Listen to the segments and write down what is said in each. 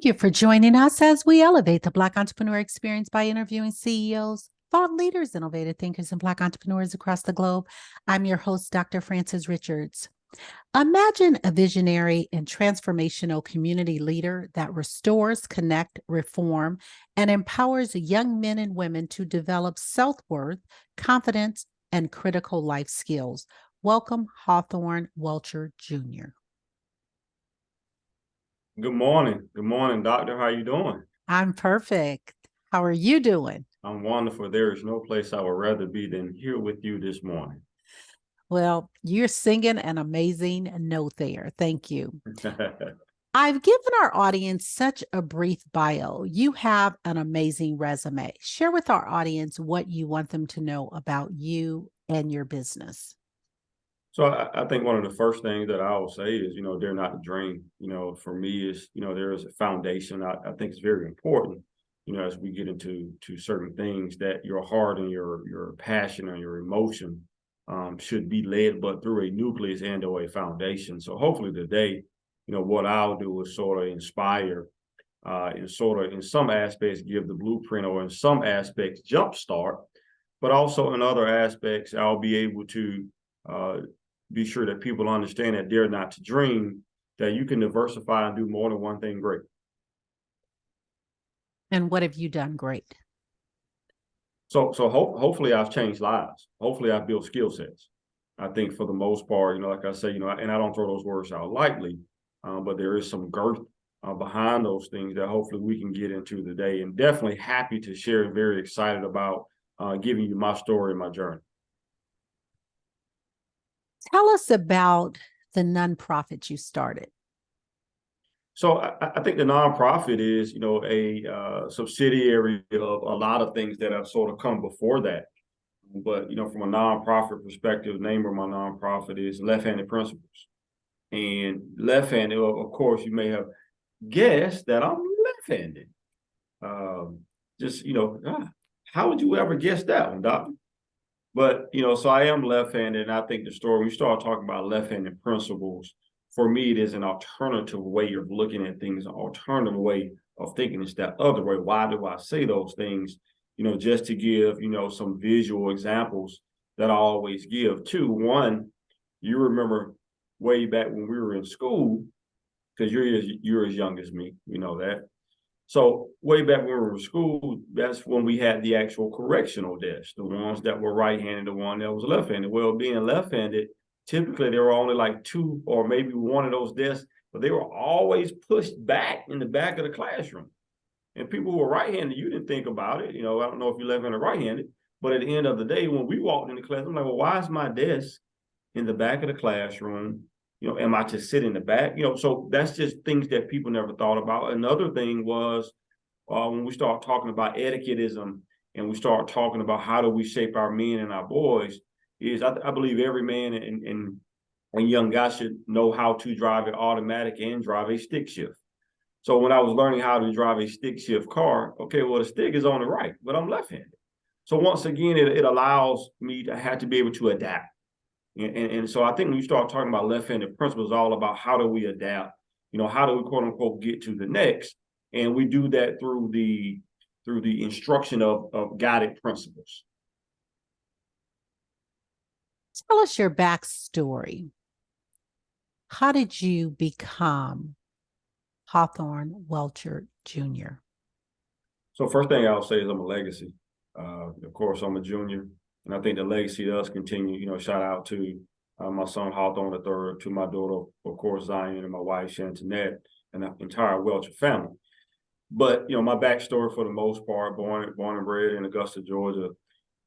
Thank you for joining us as we elevate the Black entrepreneur experience by interviewing CEOs, thought leaders, innovative thinkers, and Black entrepreneurs across the globe. I'm your host, Dr. Frances Richards. Imagine a visionary and transformational community leader that restores, connects, reform, and empowers young men and women to develop self-worth, confidence, and critical life skills. Welcome, Hawthorne Welcher Jr. Good morning. Good morning, doctor. How you doing? I'm perfect. How are you doing? I'm wonderful. There is no place I would rather be than here with you this morning. Well, you're singing an amazing note there. Thank you. I've given our audience such a brief bio. You have an amazing resume. Share with our audience what you want them to know about you and your business. So I think one of the first things that I will say is, dare not to dream. For me is, there is a foundation. I think it's very important, as we get into certain things that your heart and your passion and your emotion should be led, but through a nucleus and or a foundation. So hopefully today, what I'll do is sort of inspire and sort of in some aspects give the blueprint or in some aspects jumpstart, but also in other aspects, I'll be able to be sure that people understand that dare not to dream, that you can diversify and do more than one thing great. And what have you done great? So hopefully I've changed lives. Hopefully I've built skill sets. I think for the most part, like I say, and I don't throw those words out lightly, but there is some girth behind those things that hopefully we can get into today, and definitely happy to share and very excited about giving you my story and my journey. Tell us about the nonprofit you started. So I think the nonprofit is, a subsidiary of a lot of things that have sort of come before that. But, from a nonprofit perspective, the name of my nonprofit is Left-Handed Principles. And left-handed, of course, you may have guessed that I'm left-handed. How would you ever guess that one, Doctor? But, so I am left-handed, and I think the story, when we start talking about left-handed principles, for me, it is an alternative way of looking at things, an alternative way of thinking. It's that other way. Why do I say those things? Just to give, some visual examples that I always give. Two, one, you remember way back when we were in school, because you're as young as me, that. So way back when we were in school, that's when we had the actual correctional desks, the ones that were right-handed, the one that was left-handed. Well, being left-handed, typically there were only like two or maybe one of those desks, but they were always pushed back in the back of the classroom. And people who were right-handed, you didn't think about it. I don't know if you're left-handed or right-handed, but at the end of the day, when we walked into class, I'm like, well, why is my desk in the back of the classroom? Am I to sit in the back? So that's just things that people never thought about. Another thing was when we start talking about etiquetteism and we start talking about how do we shape our men and our boys, is I believe every man and young guy should know how to drive an automatic and drive a stick shift. So when I was learning how to drive a stick shift car, okay, well, the stick is on the right, but I'm left-handed. So once again, it allows me to have to be able to adapt. And so I think when you start talking about left-handed principles, it's all about how do we adapt, how do we quote unquote get to the next? And we do that through the instruction of guided principles. Tell us your backstory. How did you become Hawthorne Welcher Jr.? So first thing I'll say is I'm a legacy. Of course, I'm a junior. And I think the legacy does continue. Shout out to my son Hawthorne III, to my daughter, of course, Zion, and my wife, Shantanette, and the entire Welcher family. But, my backstory for the most part, born and bred in Augusta, Georgia.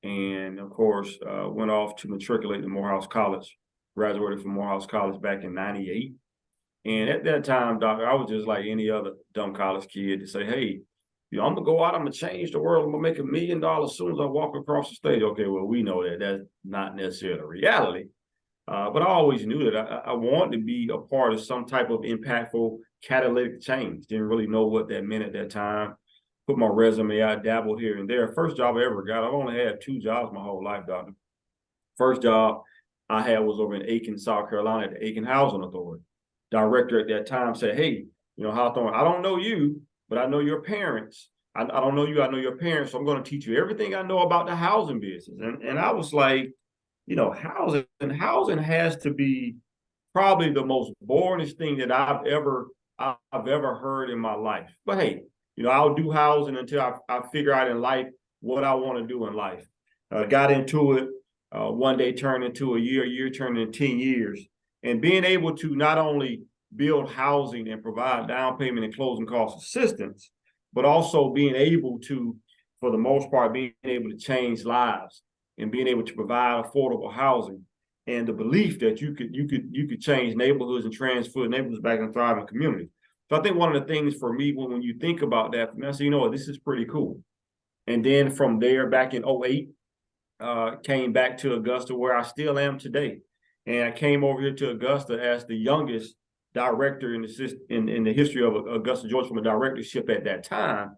And, of course, went off to matriculate to Morehouse College, graduated from Morehouse College back in '98. And at that time, Doctor, I was just like any other dumb college kid to say, hey, I'm going to go out, I'm going to change the world, I'm going to make $1 million as soon as I walk across the stage. Okay, well, we know that that's not necessarily reality. But I always knew that I wanted to be a part of some type of impactful catalytic change. Didn't really know what that meant at that time. Put my resume out, dabbled here and there. First job I ever got, I've only had 2 jobs my whole life, Doctor. First job I had was over in Aiken, South Carolina at the Aiken Housing Authority. Director at that time said, hey, Hawthorne, I don't know you, but I know your parents. I don't know you, I know your parents, so I'm going to teach you everything I know about the housing business. And I was like, housing has to be probably the most boringest thing that I've ever heard in my life. But hey, I'll do housing until I figure out in life what I want to do in life. Got into it. One day turned into a year turned into 10 years. And being able to not only build housing and provide down payment and closing cost assistance, but also being able to, for the most part, being able to change lives and being able to provide affordable housing, and the belief that you could change neighborhoods and transfer neighborhoods back in thriving communities. So I think one of the things for me when you think about that, I say, this is pretty cool. And then from there, back in 2008, came back to Augusta, where I still am today. And I came over here to Augusta as the youngest director in the history of Augusta, Georgia, from a directorship at that time.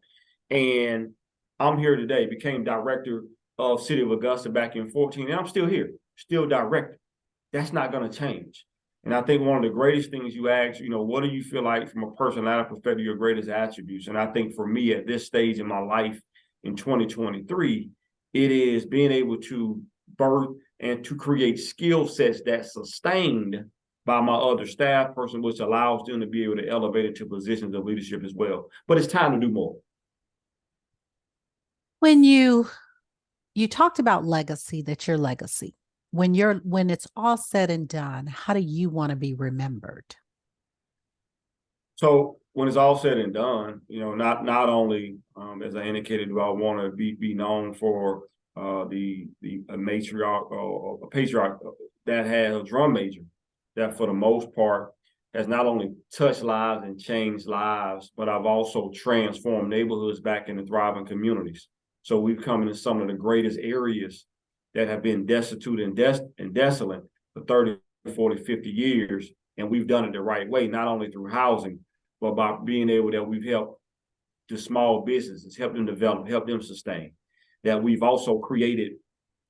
And I'm here today, became director of City of Augusta back in 2014, and I'm still here, still director. That's not going to change. And I think one of the greatest things you ask, what do you feel like from a personality perspective, your greatest attributes? And I think for me at this stage in my life in 2023, it is being able to birth and to create skill sets that's sustained by my other staff person, which allows them to be able to elevate into positions of leadership as well. But it's time to do more. When you talked about legacy, that's your legacy. When it's all said and done, how do you want to be remembered? So when it's all said and done, not only as I indicated, do I want to be known for a matriarch or a patriarch that has a drum major that for the most part has not only touched lives and changed lives, but I've also transformed neighborhoods back into thriving communities. So we've come into some of the greatest areas that have been destitute and desolate for 30, 40, 50 years. And we've done it the right way, not only through housing, but by being able that we've helped the small businesses, help them develop, help them sustain. That we've also created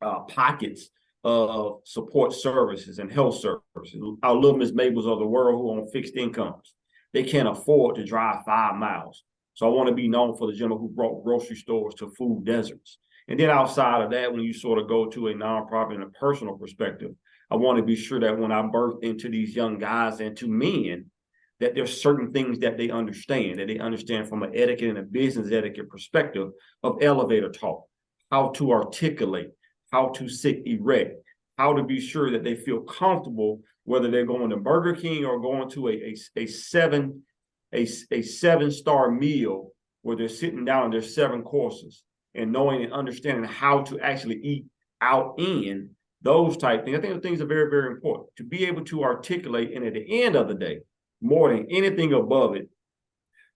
pockets of support services and health services. Our little Miss Mabels of the world who are on fixed incomes, they can't afford to drive 5 miles. So I want to be known for the gentleman who brought grocery stores to food deserts. And then outside of that, when you sort of go to a nonprofit and a personal perspective, I want to be sure that when I birth into these young guys and to men, that there's certain things that they understand from an etiquette and a business etiquette perspective of elevator talk, how to articulate, how to sit erect, how to be sure that they feel comfortable, whether they're going to Burger King or going to a 7-star meal where they're sitting down and there's 7 courses, and knowing and understanding how to actually eat out in those type things. I think the things are very, very important to be able to articulate, and at the end of the day, more than anything above it,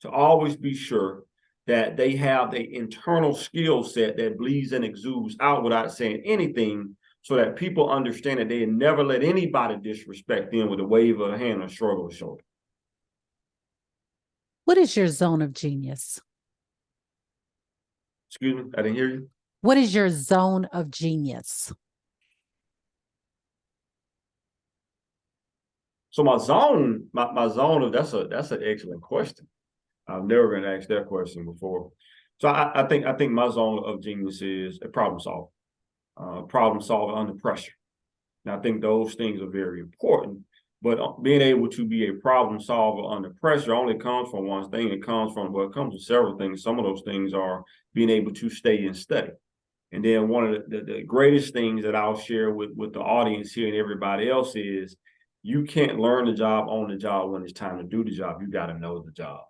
to always be sure that they have the internal skill set that bleeds and exudes out without saying anything, so that people understand that they never let anybody disrespect them with a wave of a hand or shrug of a shoulder. What is your zone of genius? Excuse me, I didn't hear you. What is your zone of genius? So my zone of that's an excellent question. I've never been asked that question before. So I think my zone of genius is a problem solver under pressure. And I think those things are very important. But being able to be a problem solver under pressure only comes from one thing. It comes from several things. Some of those things are being able to stay and study. And then one of the greatest things that I'll share with the audience here and everybody else is, you can't learn the job on the job when it's time to do the job. You got to know the job.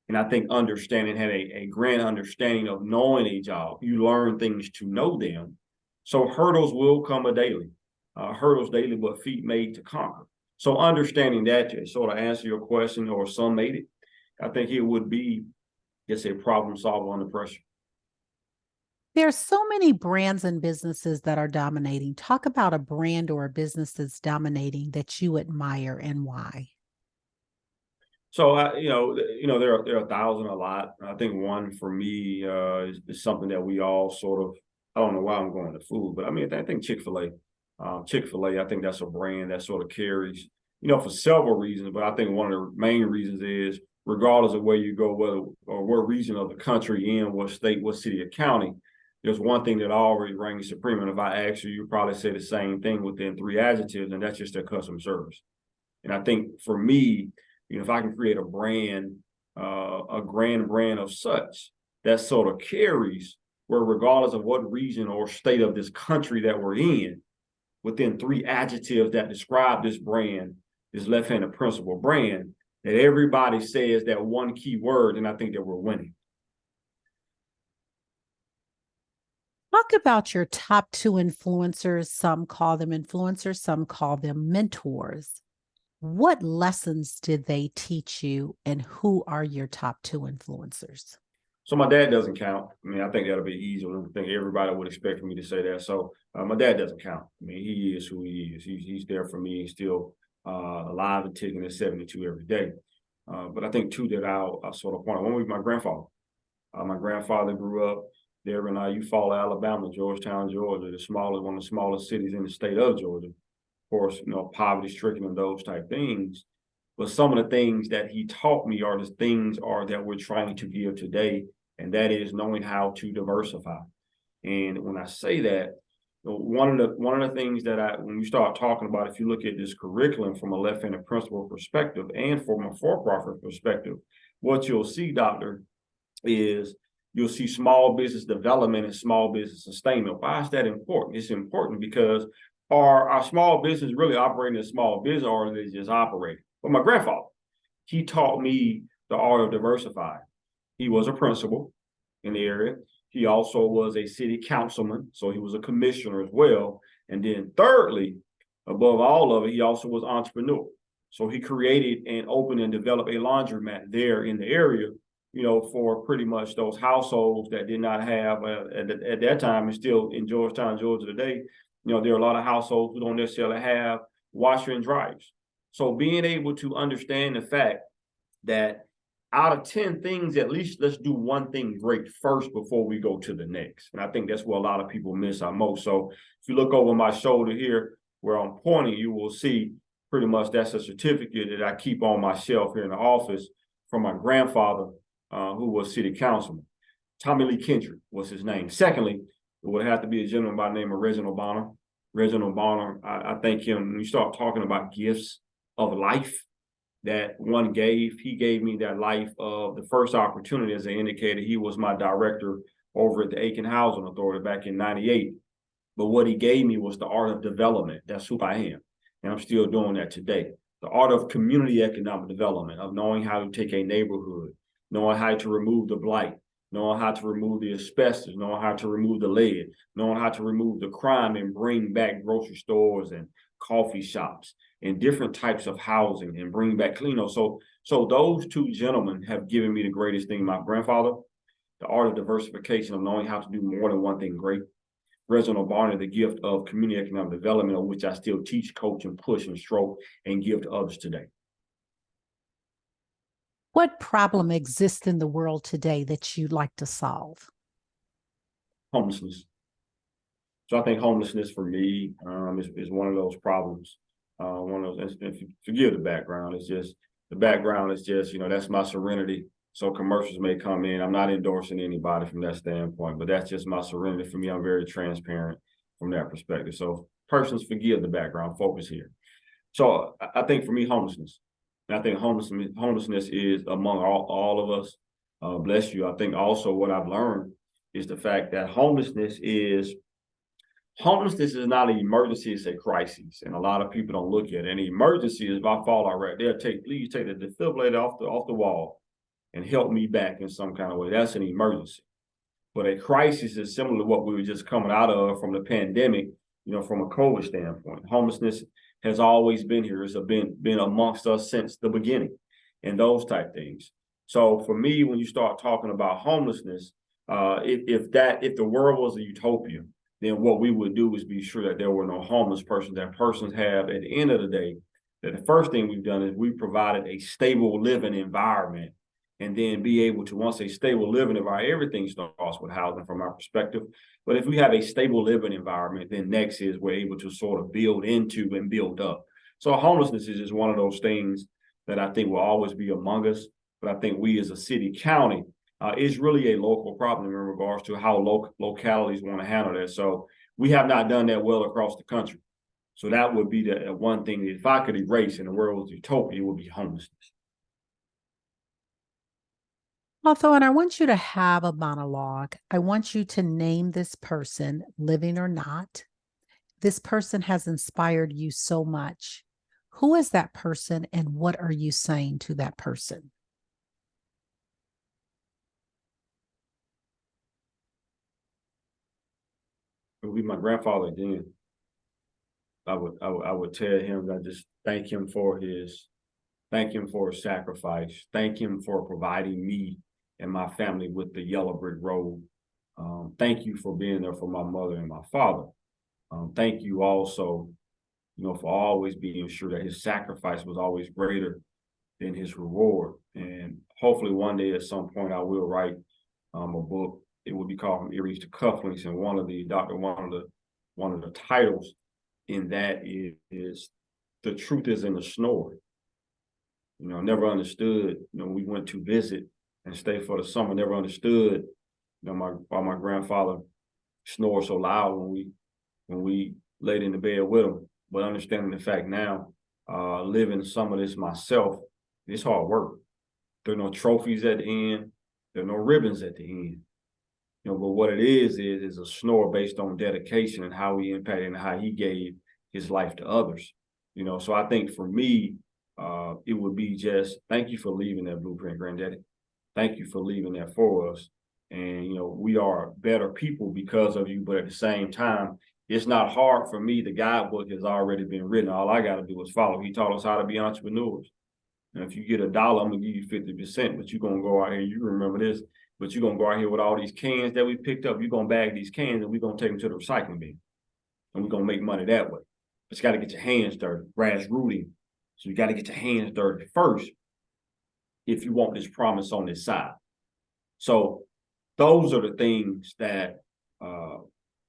And I think having a grand understanding of knowing a job, you learn things to know them. So hurdles will come daily, but feet made to conquer. So understanding that, to sort of answer your question or summate it, I think it would be just a problem solver under pressure. There are so many brands and businesses that are dominating. Talk about a brand or a business that's dominating that you admire and why. So there are 1,000, a lot. I think one for me is something that we all sort of. I don't know why I'm going to food, but I mean I think Chick-fil-A. Chick-fil-A, I think that's a brand that sort of carries, for several reasons. But I think one of the main reasons is regardless of where you go, whether or what region of the country, in what state, what city or county, there's one thing that always reigns supreme. And if I ask you, you probably say the same thing within 3 adjectives, and that's just their customer service. And I think for me, if I can create a brand, a grand brand of such that sort of carries, where regardless of what region or state of this country that we're in, within 3 adjectives that describe this brand, this left-handed principle brand, that everybody says that one key word, and I think that we're winning. Talk about your top 2 influencers. Some call them influencers, some call them mentors. What lessons did they teach you, and who are your top 2 influencers? So my dad doesn't count. I mean, I think that'll be easy. I think everybody would expect for me to say that. So my dad doesn't count. I mean, he is who he is. He's there for me. He's still alive and ticking at 72 every day. But I think 2 that I'll sort of point out. One was my grandfather. My grandfather grew up there in Eufaula, Alabama, Georgetown, Georgia, one of the smallest cities in the state of Georgia. Of course, poverty stricken and those type things. But some of the things that he taught me are the things that we're trying to give today, and that is knowing how to diversify. And when I say that, one of the things that when you start talking about, if you look at this curriculum from a left-handed principle perspective and from a for-profit perspective, what you'll see, Doctor, is you'll see small business development and small business sustainment. Why is that important? It's important because our small business really operating as small business, or are they just operating? But my grandfather, he taught me the art of diversifying. He was a principal in the area. He also was a city councilman, so he was a commissioner as well. And then thirdly, above all of it, he also was an entrepreneur. So he created and opened and developed a laundromat there in the area, for pretty much those households that did not have, at that time, and still in Georgetown, Georgia today, there are a lot of households who don't necessarily have washer and dryers. So being able to understand the fact that out of 10 things, at least let's do one thing great first before we go to the next. And I think that's where a lot of people miss out most. So if you look over my shoulder here where I'm pointing, you will see pretty much that's a certificate that I keep on my shelf here in the office from my grandfather, who was city councilman. Tommy Lee Kendrick was his name. Secondly, it would have to be a gentleman by the name of Reginald Bonner. Reginald Bonner, I thank him. When you start talking about gifts of life that one gave, he gave me that life of the first opportunity. As I indicated, he was my director over at the Aiken Housing Authority back in '98. But what he gave me was the art of development. That's who I am. And I'm still doing that today. The art of community economic development, of knowing how to take a neighborhood, knowing how to remove the blight, knowing how to remove the asbestos, knowing how to remove the lead, knowing how to remove the crime and bring back grocery stores and coffee shops and different types of housing and bring back clean. So those 2 gentlemen have given me the greatest thing. My grandfather, the art of diversification, of knowing how to do more than one thing great. Reginald Barney, the gift of community economic development, of which I still teach, coach, and push and stroke and give to others today. What problem exists in the world today that you'd like to solve? Homelessness. So I think homelessness for me is one of those problems. One of those, if you forgive the background, that's my serenity. So commercials may come in. I'm not endorsing anybody from that standpoint, but that's just my serenity. For me, I'm very transparent from that perspective. So persons, forgive the background, focus here. So I think for me, homelessness. And I think homelessness is among all of us. Bless you. I think also what I've learned is the fact that homelessness is not an emergency, it's a crisis. And a lot of people don't look at it. An emergency is if I fall out right there, please take the defibrillator off the wall and help me back in some kind of way. That's an emergency. But a crisis is similar to what we were just coming out of from the pandemic, from a COVID standpoint. Homelessness has always been here. It's been amongst us since the beginning and those type things. So for me, when you start talking about homelessness, if the world was a utopia, then what we would do is be sure that there were no homeless persons, that persons have at the end of the day, that the first thing we've done is we provided a stable living environment, and then be able to, once a stable living environment, everything starts with housing from our perspective. But if we have a stable living environment, then next is we're able to sort of build into and build up. So homelessness is just one of those things that I think will always be among us. but I think we as a city county, it's really a local problem in regards to how localities want to handle that. So we have not done that well across the country. So that would be the one thing that if I could erase in the world was utopia, it would be homelessness. Hawthorne, I want you to have a monologue. I want you to name this person, living or not. This person has inspired you so much. Who is that person and what are you saying to that person? It would be my grandfather again. I would tell him that just thank him for his sacrifice. Thank him for providing me and my family with the yellow brick road. Thank you for being there for my mother and my father. Thank you also, for always being sure that his sacrifice was always greater than his reward. And hopefully one day at some point I will write a book. It will be called From Earrings to Cufflinks, and one of the titles in that is The Truth Is in the Snore. Never understood, we went to visit and stay for the summer, never understood, why my grandfather snored so loud when we laid in the bed with him. But understanding the fact now, living some of this myself, it's hard work. There are no trophies at the end. There are no ribbons at the end. But what it is a snore based on dedication and how he impacted and how he gave his life to others. So I think for me, it would be just thank you for leaving that blueprint, Granddaddy. Thank you for leaving that for us. And, we are better people because of you. But at the same time, it's not hard for me. The guidebook has already been written. All I got to do is follow. He taught us how to be entrepreneurs. And if you get $1, I'm going to give you 50%, but you're going to go out here, you remember this, but you're going to go out here with all these cans that we picked up. You're going to bag these cans and we're going to take them to the recycling bin. And we're going to make money that way. But you got to get your hands dirty, grass rooting. So you got to get your hands dirty first if you want this promise on this side. So those are the things that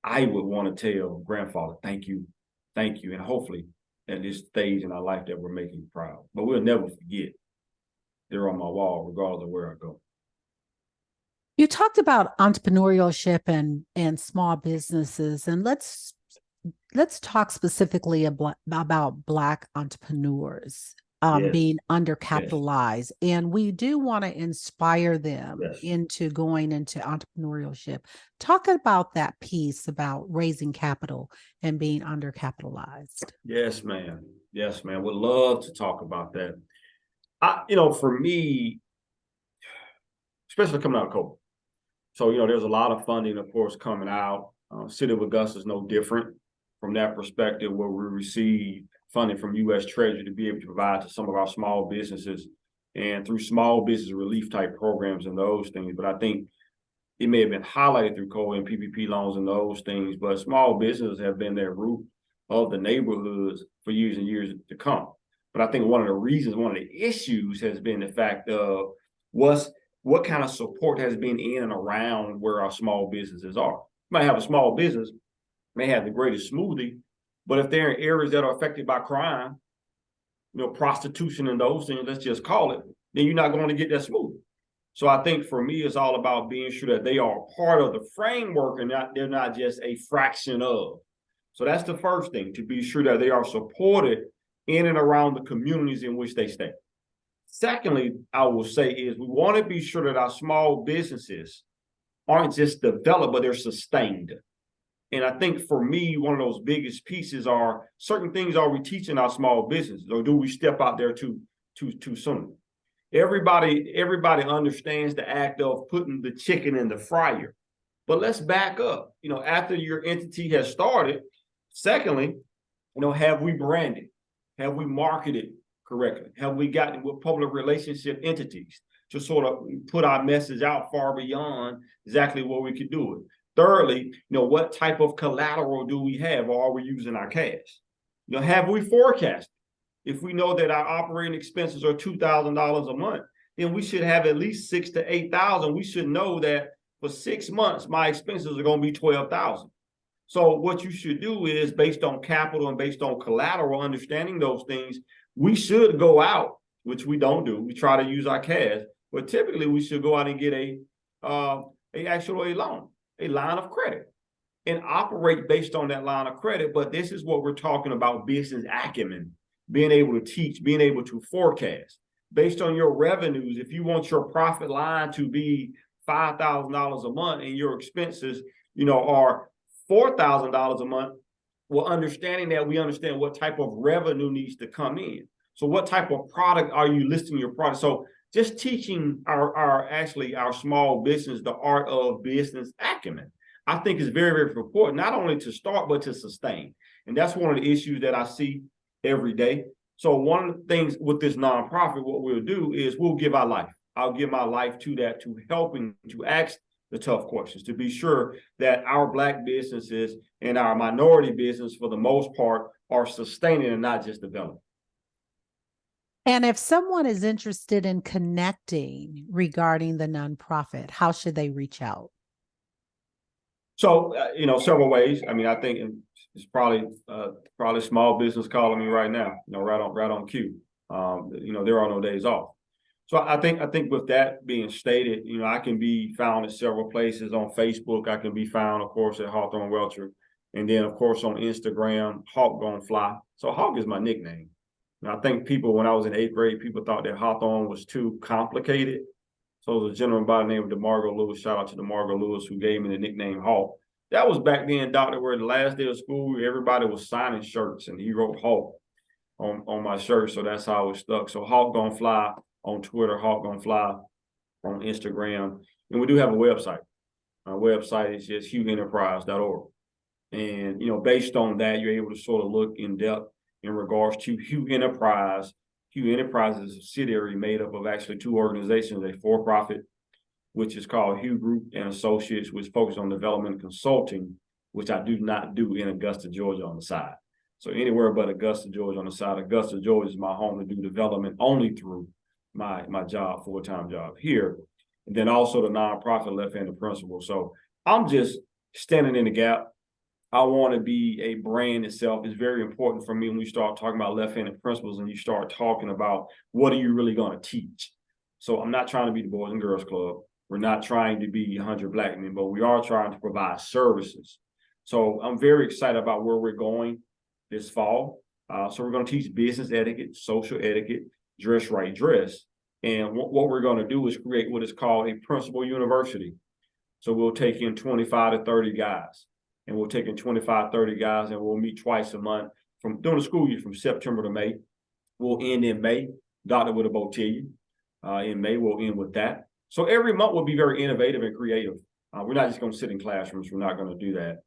I would want to tell grandfather, thank you. And hopefully at this stage in our life that we're making you proud. But we'll never forget. They're on my wall, regardless of where I go. You talked about entrepreneurship and small businesses, and let's talk specifically about Black entrepreneurs Yes. being undercapitalized. Yes. And we do want to inspire them into going into entrepreneurship. Talk about that piece about raising capital and being undercapitalized. Yes, ma'am. Yes, ma'am. Would love to talk about that. For me, especially coming out of COVID. So, there's a lot of funding, of course, coming out. City of Augusta is no different from that perspective, where we receive funding from U.S. Treasury to be able to provide to some of our small businesses and through small business relief type programs and those things. But I think it may have been highlighted through COVID and PPP loans and those things, but small businesses have been their root of the neighborhoods for years and years to come. But I think one of the issues has been the fact of what kind of support has been in and around where our small businesses are. You might have a small business, may have the greatest smoothie, but if they're in areas that are affected by crime, prostitution and those things, let's just call it, then you're not going to get that smoothie. So I think for me, it's all about being sure that they are part of the framework and they're not just a fraction of. So that's the first thing, to be sure that they are supported in and around the communities in which they stay. Secondly, I will say is we want to be sure that our small businesses aren't just developed, but they're sustained. And I think for me, one of those biggest pieces are certain things are we teaching our small businesses, or do we step out there too soon? Everybody understands the act of putting the chicken in the fryer, but let's back up. After your entity has started, secondly, have we branded? Have we marketed correctly? Have we gotten with public relationship entities to sort of put our message out far beyond exactly what we could do it? Thirdly, what type of collateral do we have, or are we using our cash? Have we forecasted? If we know that our operating expenses are $2,000 a month, then we should have at least $6,000 to $8,000. We should know that for 6 months, my expenses are going to be $12,000. So what you should do is, based on capital and based on collateral, understanding those things, we should go out, which we don't do. We try to use our cash, but typically we should go out and get a loan, a line of credit, and operate based on that line of credit. But this is what we're talking about: business acumen, being able to teach, being able to forecast based on your revenues. If you want your profit line to be $5,000 a month and your expenses, are $4,000 a month, well, understanding that, we understand what type of revenue needs to come in. So what type of product are you listing your product? So just teaching our small business the art of business acumen, I think, is very, very important, not only to start, but to sustain. And that's one of the issues that I see every day. So one of the things with this nonprofit, what we'll do is we'll give our life. I'll give my life to that, to helping to ask the tough questions, to be sure that our Black businesses and our minority business, for the most part, are sustaining and not just developing. And if someone is interested in connecting regarding the nonprofit, how should they reach out? So, several ways. I mean, I think it's probably small business calling me right now, right on cue. There are no days off. So I think with that being stated, I can be found at several places on Facebook. I can be found, of course, at Hawthorne Welcher. And then, of course, on Instagram, Hawk Gon Fly. So Hawk is my nickname. And I think people, when I was in 8th grade, people thought that Hawthorne was too complicated. So there's a gentleman by the name of DeMargo Lewis. Shout out to DeMargo Lewis, who gave me the nickname Hawk. That was back then, Doctor, where the last day of school, everybody was signing shirts, and he wrote Hawk on my shirt. So that's how it stuck. So Hawk Gon Fly on Twitter, Hawk Gon Fly on Instagram. And we do have a website. Our website is just hugheenterprise.org. And, based on that, you're able to sort of look in depth in regards to Hugh Enterprise. Hugh Enterprise is a subsidiary made up of actually two organizations: a for-profit, which is called Hugh Group and Associates, which focus on development consulting, which I do not do in Augusta, Georgia on the side. So anywhere but Augusta, Georgia on the side. Augusta, Georgia is my home to do development only through my job, full-time job here. And then also the nonprofit Left-Handed Principle. So I'm just standing in the gap. I want to be a brand itself. It's very important for me when we start talking about left-handed principles and you start talking about what are you really going to teach. So I'm not trying to be the Boys and Girls Club. We're not trying to be 100 Black men, but we are trying to provide services. So I'm very excited about where we're going this fall. So we're going to teach business etiquette, social etiquette, dress right dress. And what we're going to do is create what is called a principal university. So we'll take in 25 to 30 guys. And we'll take in 25, 30 guys, and we'll meet twice a month during the school year, from September to May. We'll end in May. Doctor with a botilla. In May, we'll end with that. So every month will be very innovative and creative. We're not just going to sit in classrooms. We're not going to do that.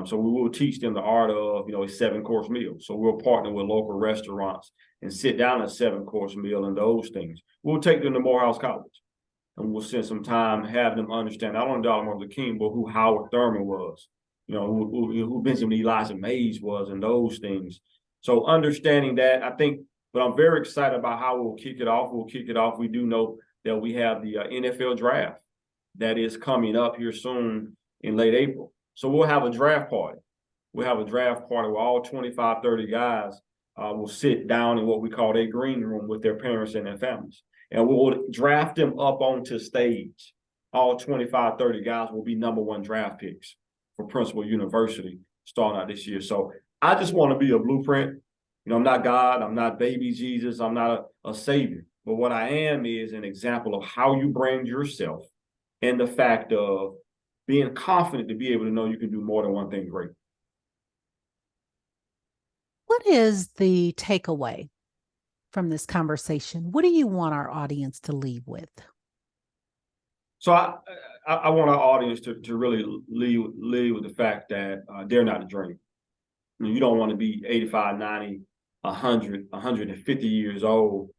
So we will teach them the art of, a 7-course meal. So we'll partner with local restaurants and sit down a 7-course meal and those things. We'll take them to Morehouse College, and we'll spend some time having them understand not only Dr. Martin Luther King, but who Howard Thurman was. Who Benjamin Elijah Mays was, and those things. So understanding that, I think, but I'm very excited about how we'll kick it off. We do know that we have the NFL draft that is coming up here soon in late April. So we'll have a draft party. We'll have a draft party where all 25, 30 guys will sit down in what we call a green room with their parents and their families. And we'll draft them up onto stage. All 25, 30 guys will be #1 draft picks for Principal University starting out this year. So I just want to be a blueprint. I'm not God. I'm not baby Jesus. I'm not a savior. But what I am is an example of how you brand yourself, and the fact of being confident to be able to know you can do more than one thing great. What is the takeaway from this conversation? What do you want our audience to leave with? So I want our audience to really lead with the fact that they're not a dream. You don't want to be 85, 90, 100, 150 years old,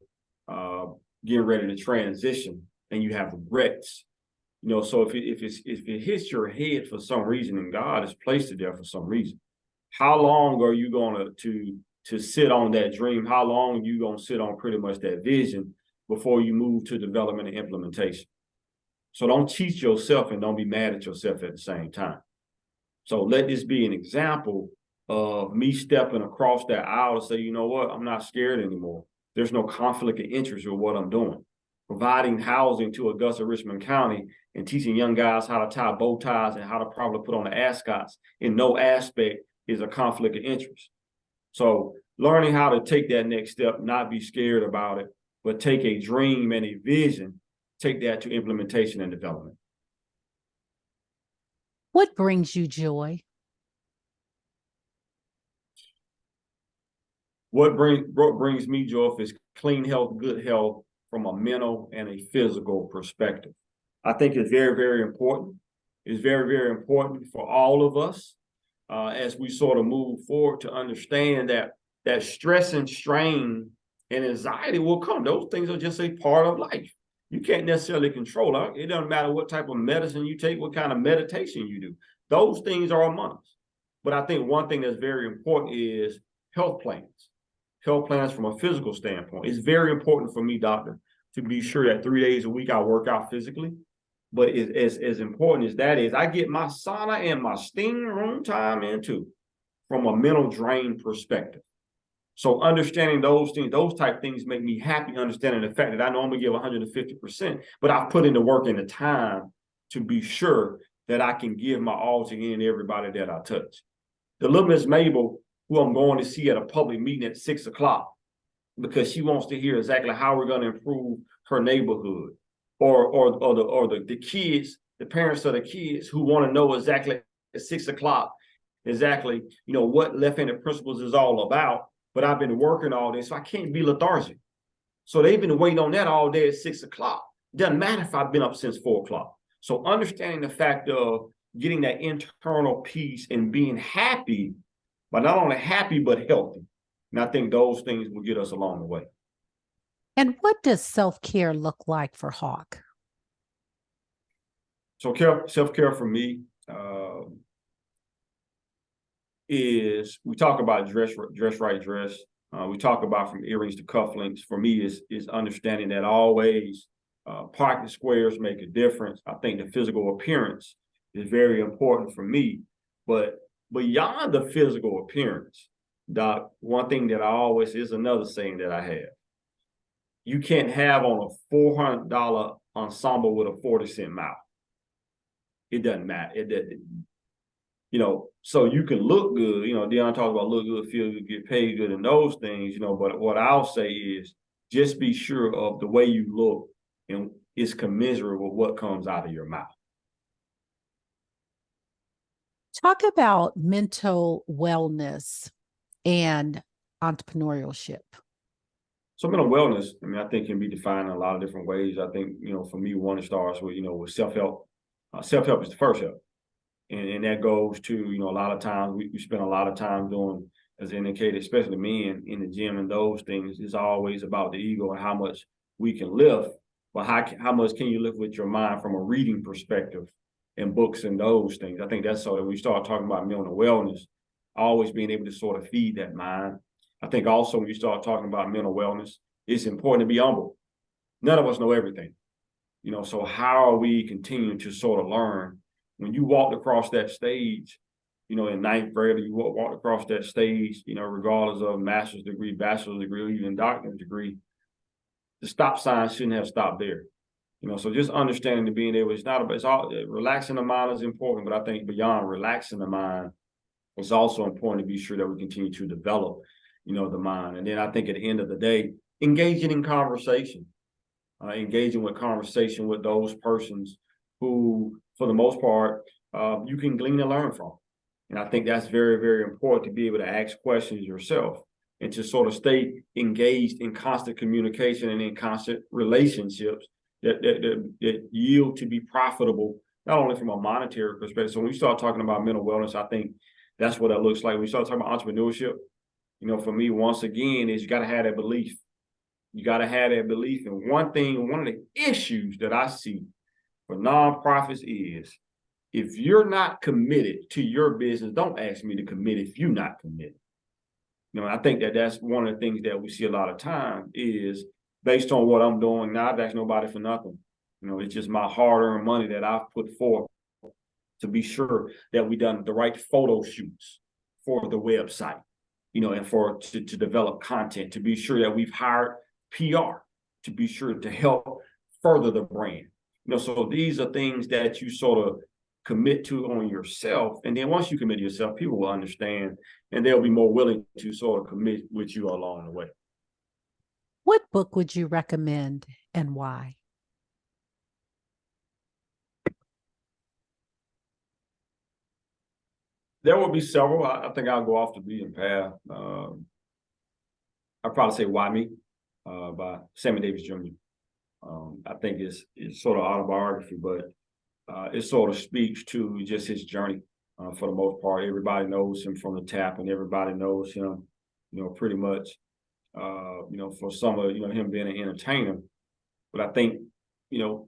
getting ready to transition, and you have regrets. So if it hits your head for some reason, and God has placed it there for some reason, how long are you going to sit on that dream? How long are you going to sit on pretty much that vision before you move to development and implementation? So don't cheat yourself and don't be mad at yourself at the same time. So let this be an example of me stepping across that aisle to say, you know what, I'm not scared anymore. There's no conflict of interest with what I'm doing. providing housing to Augusta, Richmond County, and teaching young guys how to tie bow ties and how to properly put on the ascots in no aspect is a conflict of interest. So learning how to take that next step, not be scared about it, but take a dream and a vision, take that to implementation and development. What brings you joy? What brings me joy is clean health, good health from a mental and a physical perspective. I think it's very, very important. It's very, very important for all of us as we sort of move forward to understand that stress and strain and anxiety will come. Those things are just a part of life. You can't necessarily control it. It doesn't matter what type of medicine you take, what kind of meditation you do. Those things are among us. But I think one thing that's very important is health plans. Health plans from a physical standpoint. It's very important for me, doctor, to be sure that 3 days a week I work out physically. But as important as that is, I get my sauna and my steam room time in too, from a mental drain perspective. So understanding those things, those type things make me happy, understanding the fact that I know I'm gonna give 150%, but I've put in the work and the time to be sure that I can give my all to any and everybody that I touch. The little Miss Mabel, who I'm going to see at a public meeting at 6 o'clock, because she wants to hear exactly how we're going to improve her neighborhood, or the kids, the parents of the kids who want to know exactly at 6 o'clock, exactly, what left-handed principles is all about. But I've been working all day, so I can't be lethargic. So they've been waiting on that all day at 6 o'clock. Doesn't matter if I've been up since 4 o'clock. So understanding the fact of getting that internal peace and being happy, but not only happy, but healthy. And I think those things will get us along the way. And what does self-care look like for Hawk? So self-care for me is, we talk about dress right dress. We talk about from earrings to cufflinks. For me, is understanding that always pocket squares make a difference. I think the physical appearance is very important for me. But beyond the physical appearance, Doc, one thing that I always, is another saying that I have. You can't have on a $400 ensemble with a 40-cent mouth. It doesn't matter. So you can look good, Deion talks about look good, feel good, get paid good, and those things, but what I'll say is just be sure of the way you look and it's commensurate with what comes out of your mouth. Talk about mental wellness and entrepreneurship. So mental wellness, I think can be defined in a lot of different ways. I think, for me, one, it starts with, with self-help. Self-help is the first help. And that goes to, a lot of times we spend a lot of time doing, as indicated, especially men in the gym and those things. It's always about the ego and how much we can lift, but how much can you lift with your mind from a reading perspective and books and those things. I think that's so that we start talking about mental wellness, always being able to sort of feed that mind. I think also when you start talking about mental wellness, it's important to be humble. None of us know everything, so how are we continuing to sort of learn? When you walked across that stage, in ninth grade, you walked across that stage, regardless of master's degree, bachelor's degree, or even doctorate degree, the stop sign shouldn't have stopped there. So just understanding to being able, it's all relaxing the mind is important, but I think beyond relaxing the mind, it's also important to be sure that we continue to develop, the mind. And then I think at the end of the day, engaging in conversation, engaging with conversation with those persons who, for the most part, you can glean and learn from. And I think that's very, very important to be able to ask questions yourself and to sort of stay engaged in constant communication and in constant relationships that yield to be profitable, not only from a monetary perspective. So when we start talking about mental wellness, I think that's what that looks like. When we start talking about entrepreneurship, for me, once again, is you got to have that belief. You got to have that belief. And one of the issues that I see for nonprofits is, if you're not committed to your business, don't ask me to commit if you're not committed. I think that's one of the things that we see a lot of time is based on what I'm doing. Now, I've asked nobody for nothing. It's just my hard-earned money that I've put forth to be sure that we've done the right photo shoots for the website, and to develop content, to be sure that we've hired PR, to be sure to help further the brand. So these are things that you sort of commit to on yourself. And then once you commit to yourself, people will understand and they'll be more willing to sort of commit with you along the way. What book would you recommend and why? There will be several. I think I'll go off the beaten path. I'd probably say Why Me by Sammy Davis Jr. I think it's sort of autobiography, but it sort of speaks to just his journey. For the most part, everybody knows him from the tap, and everybody knows him, pretty much, for some of him being an entertainer. But I think,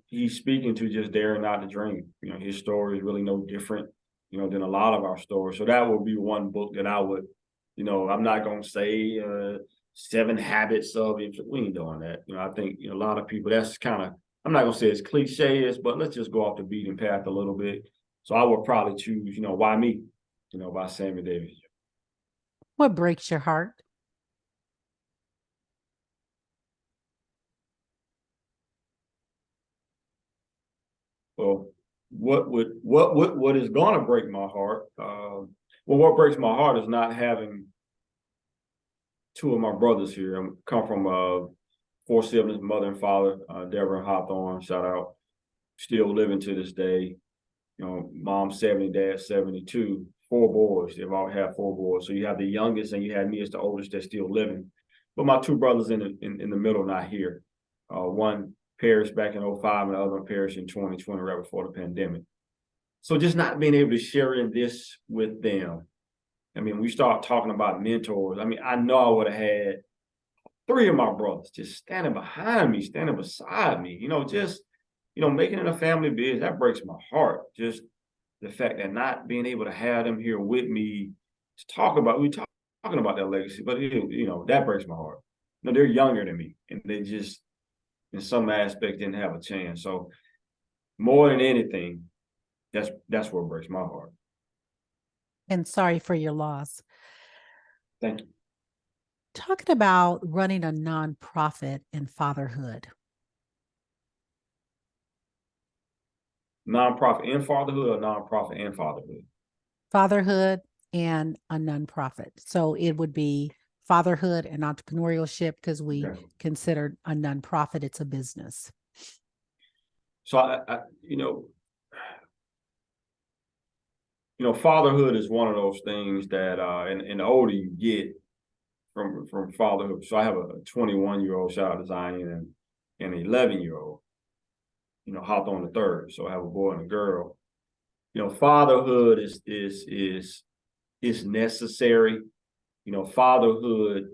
he's speaking to just daring not to dream. His story is really no different, than a lot of our stories. So that would be one book that I would, I'm not gonna say 7 Habits of it. We ain't doing that. I think a lot of people, that's kind of, I'm not gonna say it's cliche, but let's just go off the beaten path a little bit. So I would probably choose, Why Me, by Sammy Davis. What breaks your heart? Well, what is gonna break my heart? What breaks my heart is not having 2 of my brothers here. I come from 4 siblings, mother and father, Deborah and Hawthorne, shout out. Still living to this day. Mom 70, dad 72, 4 boys. They've all had 4 boys. So you have the youngest and you have me as the oldest that's still living. But my 2 brothers in the middle not here. One perished back in 2005 and the other one perished in 2020, right before the pandemic. So just not being able to share in this with them. I mean, we start talking about mentors. I mean, I know I would have had 3 of my brothers just standing behind me, standing beside me, just, making it a family business. That breaks my heart. Just the fact that not being able to have them here with me to talk about, talking about that legacy, but that breaks my heart. They're younger than me and they just, in some aspects, didn't have a chance. So more than anything, that's what breaks my heart. And sorry for your loss. Thank you. Talking about running a nonprofit and fatherhood. Nonprofit and fatherhood, or nonprofit and fatherhood? Fatherhood and a nonprofit. So it would be fatherhood and entrepreneurship because we consider a nonprofit, it's a business. So fatherhood is one of those things that, and the older you get from fatherhood. So I have a 21-year-old, shout out to Zion, and an 11-year-old, Hawthorne the third. So I have a boy and a girl. Fatherhood is necessary. Fatherhood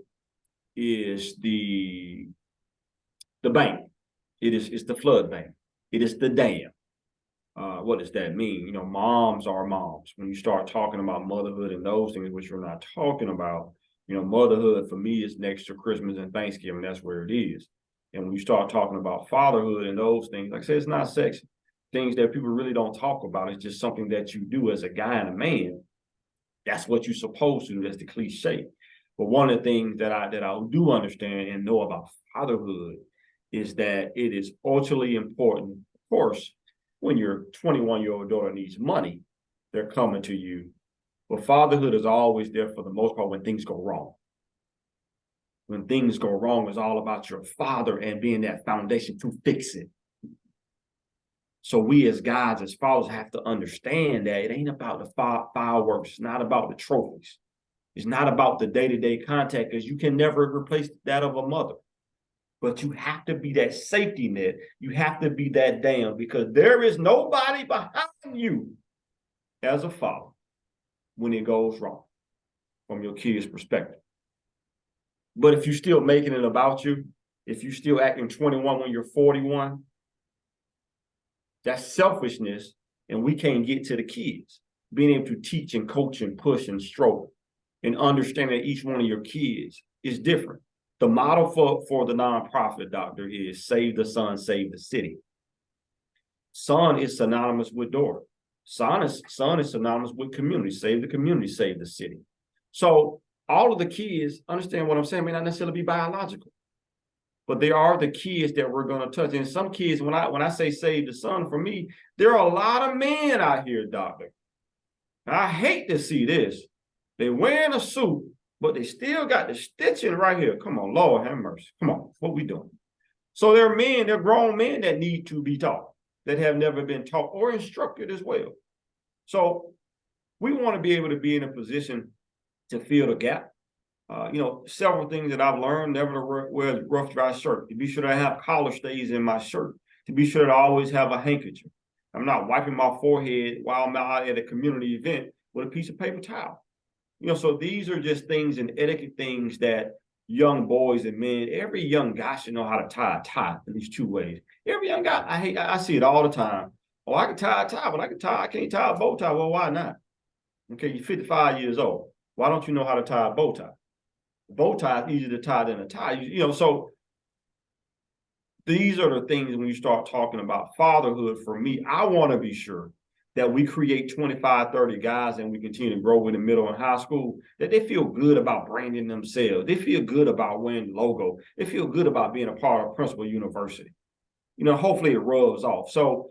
is the bank. It's the flood bank. It is the dam. What does that mean? Moms are moms. When you start talking about motherhood and those things, which we're not talking about, motherhood for me is next to Christmas and Thanksgiving. That's where it is. And when you start talking about fatherhood and those things, like I said, it's not sexy. Things that people really don't talk about. It's just something that you do as a guy and a man. That's what you're supposed to do. That's the cliche. But one of the things that I do understand and know about fatherhood is that it is ultimately important. Of course, when your 21-year-old daughter needs money, they're coming to you. But fatherhood is always there for the most part when things go wrong. When things go wrong, it's all about your father and being that foundation to fix it. So we as guys, as fathers, have to understand that it ain't about the fireworks. It's not about the trophies. It's not about the day-to-day contact, because you can never replace that of a mother. But you have to be that safety net. You have to be that dam, because there is nobody behind you as a father when it goes wrong from your kid's perspective. But if you're still making it about you, if you're still acting 21 when you're 41, that's selfishness, and we can't get to the kids. Being able to teach and coach and push and stroke and understand that each one of your kids is different. The model for the nonprofit, doctor, is save the son, save the city. Son is synonymous with daughter. Son is synonymous with community. Save the community, save the city. So all of the kids, understand what I'm saying, may not necessarily be biological. but they are the kids that we're going to touch. And some kids, when I say save the son, for me, there are a lot of men out here, doctor. I hate to see this. They wearing a suit, but they still got the stitching right here. Come on, Lord have mercy. Come on, what we doing? So there are men, they're grown men that need to be taught, that have never been taught or instructed as well. So we want to be able to be in a position to fill the gap. Several things that I've learned: never to wear a rough, dry shirt, to be sure that I have collar stays in my shirt, to be sure that I always have a handkerchief. I'm not wiping my forehead while I'm out at a community event with a piece of paper towel. So these are just things and etiquette things that young boys and men, every young guy should know how to tie a tie at least 2 ways. Every young guy, I see it all the time. Oh, I can tie a tie, but I can't tie a bow tie. Well, why not? Okay, you're 55 years old. Why don't you know how to tie a bow tie? A bow tie is easier to tie than a tie. So these are the things when you start talking about fatherhood. For me, I want to be sure that we create 25, 30 guys and we continue to grow in the middle and high school, that they feel good about branding themselves. They feel good about wearing the logo. They feel good about being a part of Principal University. Hopefully it rubs off. So,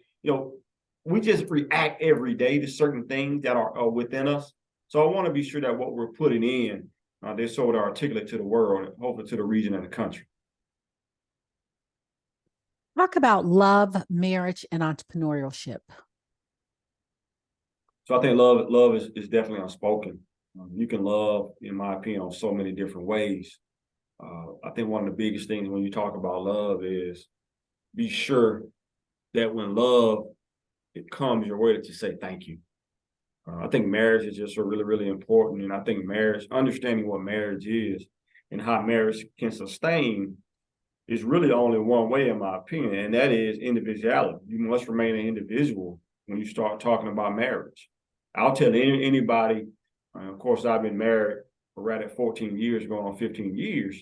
we just react every day to certain things that are within us. So I want to be sure that what we're putting in, they're sort of articulate to the world and hopefully to the region and the country. Talk about love, marriage, and entrepreneurship. So I think love is definitely unspoken. You can love, in my opinion, on so many different ways. I think one of the biggest things when you talk about love is be sure that when love, it comes your way, that you say thank you. I think marriage is just really, really important. And I think understanding what marriage is and how marriage can sustain is really only one way, in my opinion, and that is individuality. You must remain an individual when you start talking about marriage. I'll tell anybody, of course, I've been married for right at 14 years, going on 15 years.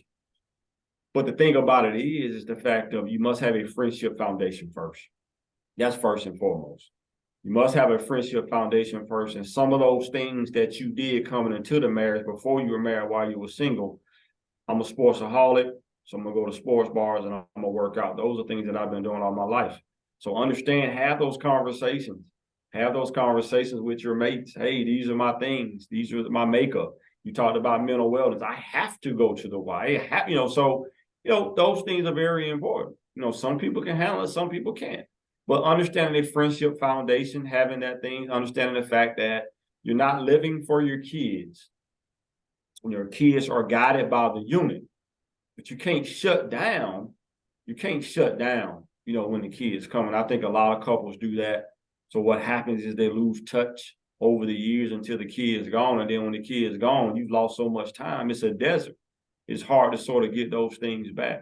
But the thing about it is the fact of you must have a friendship foundation first. That's first and foremost. You must have a friendship foundation first. And some of those things that you did coming into the marriage before you were married while you were single, I'm a sportsaholic, so I'm going to go to sports bars and I'm going to work out. Those are things that I've been doing all my life. So understand, have those conversations. Have those conversations with your mates. Hey, these are my things. These are my makeup. You talked about mental wellness. I have to go to the Y. Those things are very important. Some people can handle it, some people can't. But understanding a friendship foundation, having that thing, understanding the fact that you're not living for your kids. Your kids are guided by the unit, but you can't shut down. You can't shut down, when the kids come. And I think a lot of couples do that. So what happens is they lose touch over the years until the kid's gone. And then when the kid's gone, you've lost so much time. It's a desert. It's hard to sort of get those things back.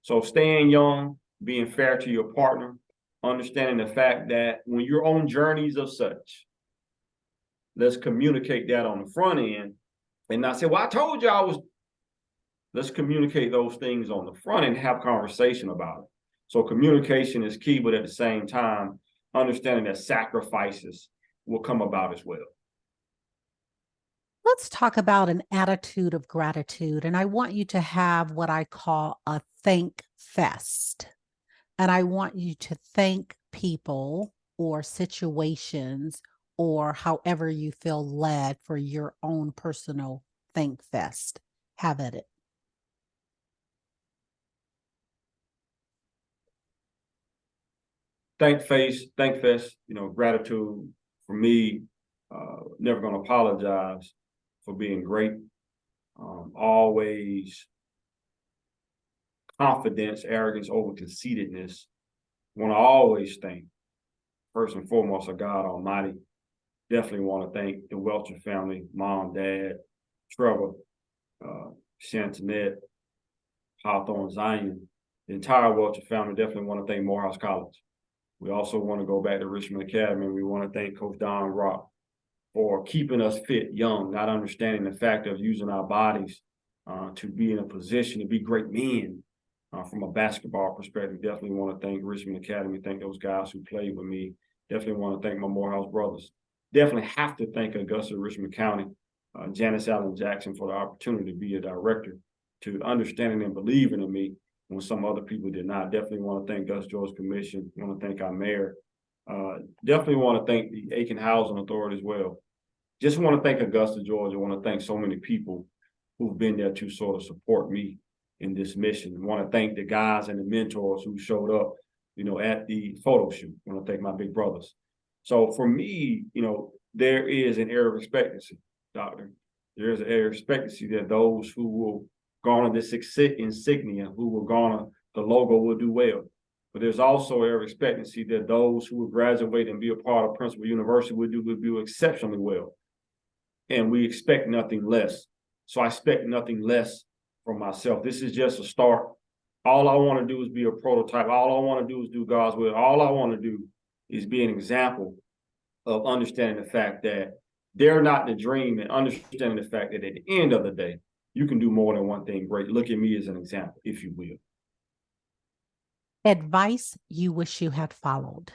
So staying young, being fair to your partner, understanding the fact that when you're on journeys of such, let's communicate that on the front end and not say, well, I told you I was. Let's communicate those things on the front end and have conversation about it. So communication is key, but at the same time, understanding that sacrifices will come about as well. Let's talk about an attitude of gratitude. And I want you to have what I call a thank fest. And I want you to thank people or situations or however you feel led for your own personal thank fest. Have at it. Thank fest, gratitude for me, never going to apologize for being great. Always confidence, arrogance over conceitedness. Want to always thank, first and foremost, of God Almighty. Definitely want to thank the Welcher family, mom, dad, Trevor, Shantanette, Hawthorne, Zion, the entire Welcher family. Definitely want to thank Morehouse College. We also want to go back to Richmond Academy. We want to thank Coach Don Rock for keeping us fit, young, not understanding the fact of using our bodies to be in a position to be great men from a basketball perspective. Definitely want to thank Richmond Academy, thank those guys who played with me. Definitely want to thank my Morehouse brothers. Definitely have to thank Augusta, Richmond County, Janice Allen Jackson for the opportunity to be a director, to understanding and believing in me when some other people did not. Definitely want to thank Gus George Commission. Want to thank our mayor. Definitely want to thank the Aiken Housing Authority as well. Just want to thank Augusta, Georgia. Want to thank so many people who've been there to sort of support me in this mission. Want to thank the guys and the mentors who showed up, at the photo shoot. Want to thank my big brothers. So for me, there is an air of expectancy, Doctor. There is an air of expectancy that those who will garner this insignia, who will garner the logo, will do well. But there's also air of expectancy that those who will graduate and be a part of Principal University will do exceptionally well. And we expect nothing less. So I expect nothing less from myself. This is just a start. All I want to do is be a prototype. All I want to do is do God's will. All I want to do is be an example of understanding the fact that they're not the dream, and understanding the fact that at the end of the day, you can do more than one thing great. Look at me as an example, if you will. Advice you wish you had followed.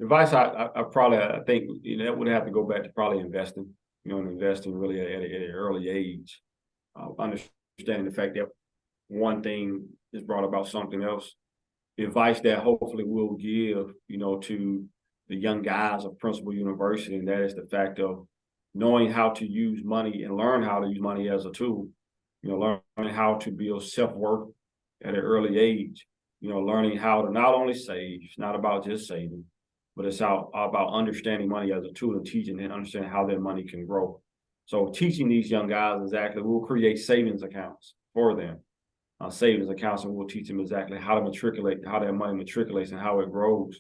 Advice I think that would have to go back to probably investing, and investing really at an early age. Understanding the fact that one thing has brought about something else. The advice that hopefully we'll give, to the young guys of Principal University, and that is the fact of knowing how to use money and learn how to use money as a tool. Learning how to build self-worth at an early age. Learning how to not only save. It's not about just saving, but it's about understanding money as a tool and teaching and understanding how that money can grow. So teaching these young guys exactly, we'll create savings accounts for them. Savings accounts, and we'll teach them exactly how to matriculate, how that money matriculates and how it grows.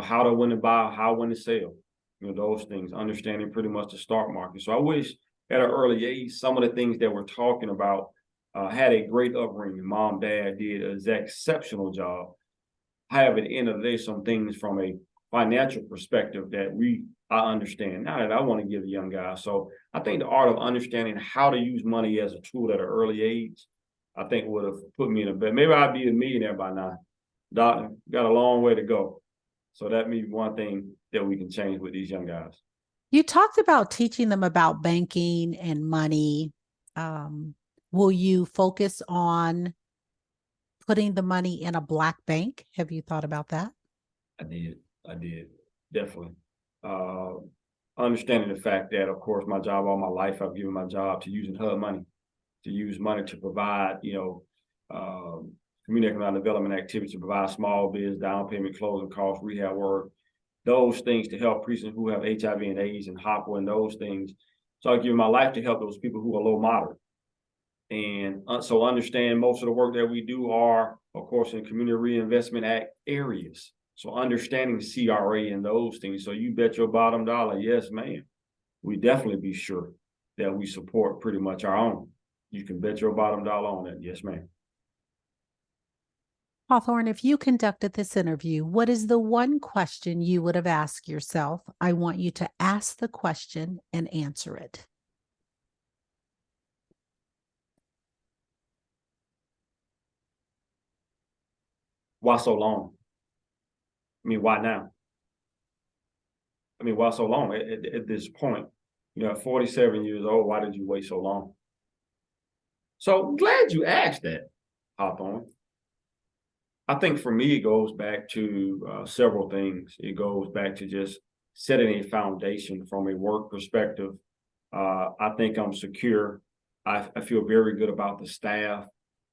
How to when to buy, how when to sell. Those things, understanding pretty much the stock market. So I wish at an early age, some of the things that we're talking about had a great upbringing. Mom, dad did an exceptional job. However, at the end of the day, some things from a financial perspective that I understand now that I want to give the young guys. So I think the art of understanding how to use money as a tool at an early age, I think would have put me in a bed. Maybe I'd be a millionaire by now. Doctor, got a long way to go. So that may be one thing that we can change with these young guys. You talked about teaching them about banking and money. Will you focus on putting the money in a Black bank? Have you thought about that? I did, definitely. Understanding the fact that, of course, my job all my life, I've given my job to using HUD money, to use money to provide, community economic development activities, to provide small biz, down payment, closing costs, rehab work, those things to help prisoners who have HIV and AIDS and HOPWA and those things. So I give my life to help those people who are low moderate. And so understand most of the work that we do are, of course, in Community Reinvestment Act areas. So understanding CRA and those things. So you bet your bottom dollar, yes, ma'am. We definitely be sure that we support pretty much our own. You can bet your bottom dollar on that. Yes, ma'am. Hawthorne, if you conducted this interview, what is the one question you would have asked yourself? I want you to ask the question and answer it. Why so long? I mean, why now? I mean, why so long? At this point, at 47 years old, why did you wait so long? So I'm glad you asked that, Hawthorne. I think for me, it goes back to several things. It goes back to just setting a foundation from a work perspective. I think I'm secure. I feel very good about the staff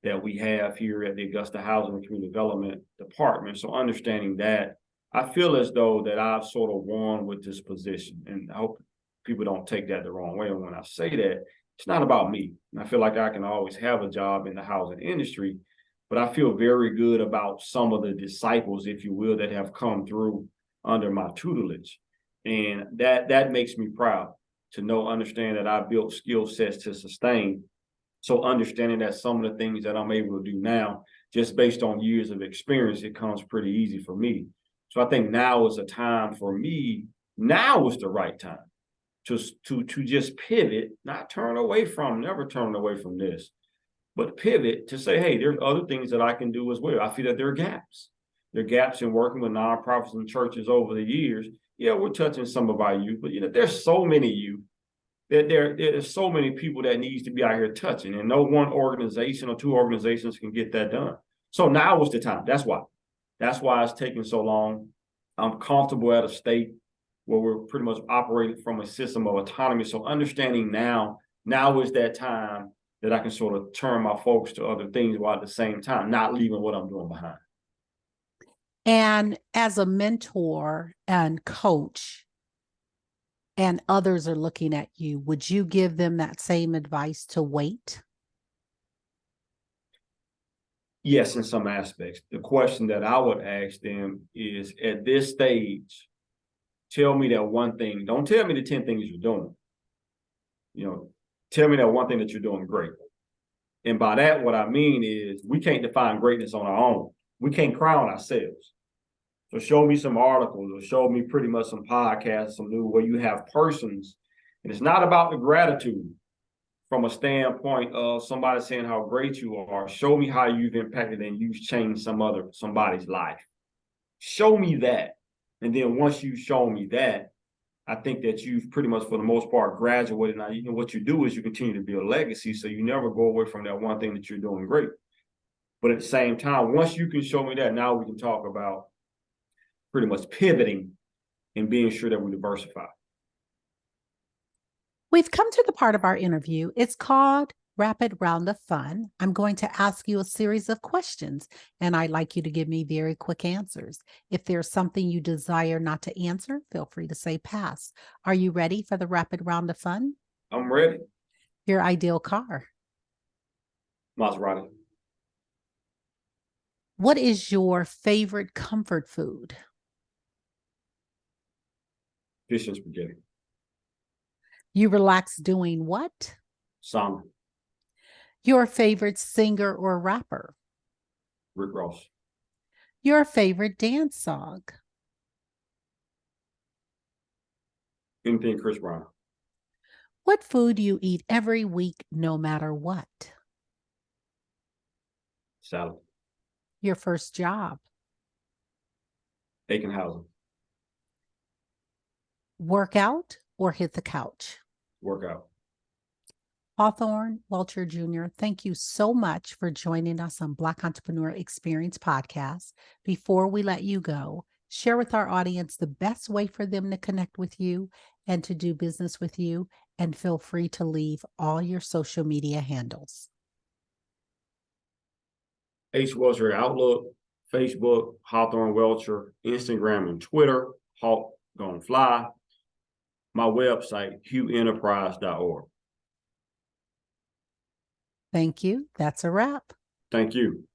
that we have here at the Augusta Housing and Community Development Department. So understanding that, I feel as though that I've sort of won with this position. And I hope people don't take that the wrong way. And when I say that, it's not about me. And I feel like I can always have a job in the housing industry, but I feel very good about some of the disciples, if you will, that have come through under my tutelage. And that makes me proud to understand that I built skill sets to sustain. So understanding that some of the things that I'm able to do now, just based on years of experience, it comes pretty easy for me. So I think now is a time for me. Now is the right time to just pivot, not turn away from, never turn away from this, but pivot to say, hey, there's other things that I can do as well. I feel that there are gaps. there are gaps in working with nonprofits and churches over the years. Yeah, we're touching some of our youth, but there's so many youth that there's so many people that needs to be out here touching, and no one organization or two organizations can get that done. So now is the time. That's why it's taking so long. I'm comfortable at a state where we're pretty much operating from a system of autonomy. So understanding now is that time that I can sort of turn my focus to other things while at the same time not leaving what I'm doing behind. And as a mentor and coach, and others are looking at you, would you give them that same advice to wait? Yes, in some aspects. The question that I would ask them is, at this stage, tell me that one thing. Don't tell me the 10 things you're doing. Tell me that one thing that you're doing great. And by that, what I mean is we can't define greatness on our own. We can't crown ourselves. So show me some articles or show me pretty much some podcasts, some new where you have persons. And it's not about the gratitude from a standpoint of somebody saying how great you are. Show me how you've impacted and you've changed somebody's life. Show me that. And then once you show me that, I think that you've pretty much, for the most part, graduated. Now, what you do is you continue to build legacy, so you never go away from that one thing that you're doing great. But at the same time, once you can show me that, now we can talk about pretty much pivoting and being sure that we diversify. We've come to the part of our interview. It's called Rapid Round of Fun. I'm going to ask you a series of questions, and I'd like you to give me very quick answers. If there's something you desire not to answer, feel free to say pass. Are you ready for the Rapid Round of Fun? I'm ready. Your ideal car? Maserati. What is your favorite comfort food? Fish and spaghetti. You relax doing what? Samba. Your favorite singer or rapper? Rick Ross. Your favorite dance song? Anything Chris Brown. What food do you eat every week, no matter what? Salad. Your first job? Aikenhausen. Workout or hit the couch? Workout. Hawthorne, Welcher Jr., thank you so much for joining us on Black Entrepreneur Experience Podcast. Before we let you go, share with our audience the best way for them to connect with you and to do business with you, and feel free to leave all your social media handles. H. Welcher Outlook, Facebook, Hawthorne Welcher, Instagram and Twitter, Hawk Gon Fly. My website, hugheenterprise.org. Thank you. That's a wrap. Thank you.